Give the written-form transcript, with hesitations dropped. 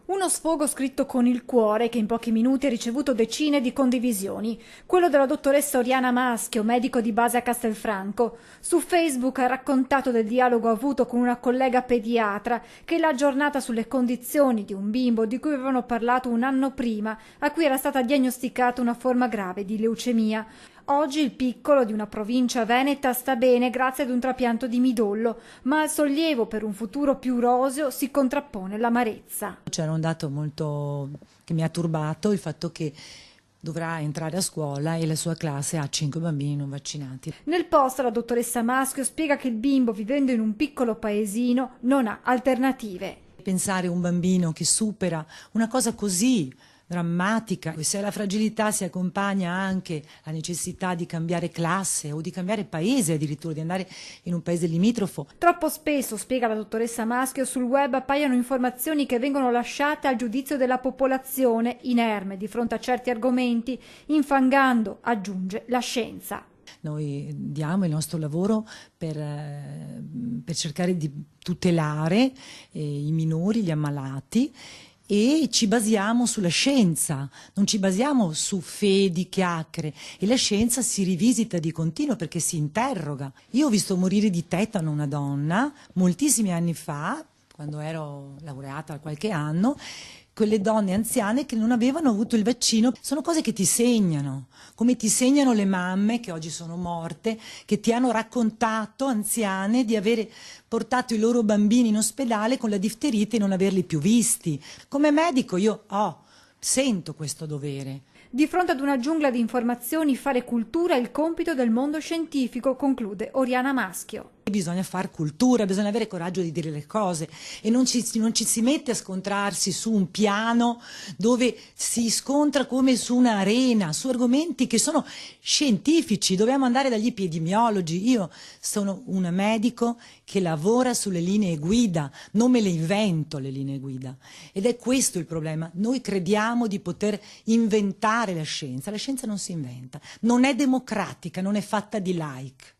Uno sfogo scritto con il cuore che in pochi minuti ha ricevuto decine di condivisioni. Quello della dottoressa Oriana Maschio, medico di base a Castelfranco. Su Facebook ha raccontato del dialogo avuto con una collega pediatra che l'ha aggiornata sulle condizioni di un bimbo di cui avevano parlato un anno prima, a cui era stata diagnosticata una forma grave di leucemia. Oggi il piccolo di una provincia veneta sta bene grazie ad un trapianto di midollo, ma al sollievo per un futuro più roseo si contrappone l'amarezza. C'era un dato molto che mi ha turbato, il fatto che dovrà entrare a scuola e la sua classe ha 5 bambini non vaccinati. Nel post la dottoressa Maschio spiega che il bimbo, vivendo in un piccolo paesino, non ha alternative. Pensare a un bambino che supera una cosa così drammatica, se alla fragilità si accompagna anche la necessità di cambiare classe o di cambiare paese, addirittura di andare in un paese limitrofo. Troppo spesso, spiega la dottoressa Maschio, sul web appaiono informazioni che vengono lasciate al giudizio della popolazione inerme di fronte a certi argomenti, infangando, aggiunge, la scienza. Noi diamo il nostro lavoro per cercare di tutelare i minori, gli ammalati, e ci basiamo sulla scienza, non ci basiamo su fedi, chiacchiere, e la scienza si rivisita di continuo perché si interroga. Io ho visto morire di tetano una donna moltissimi anni fa, quando ero laureata da qualche anno, quelle donne anziane che non avevano avuto il vaccino. Sono cose che ti segnano, come ti segnano le mamme che oggi sono morte, che ti hanno raccontato, anziane, di avere portato i loro bambini in ospedale con la difterite e non averli più visti. Come medico io sento questo dovere. Di fronte ad una giungla di informazioni, fare cultura è il compito del mondo scientifico, conclude Oriana Maschio. Bisogna far cultura, bisogna avere coraggio di dire le cose e non ci si mette a scontrarsi su un piano dove si scontra come su un'arena, su argomenti che sono scientifici. Dobbiamo andare dagli epidemiologi. Io sono un medico che lavora sulle linee guida, non me le invento le linee guida. Ed è questo il problema. Noi crediamo di poter inventare la scienza non si inventa, non è democratica, non è fatta di like.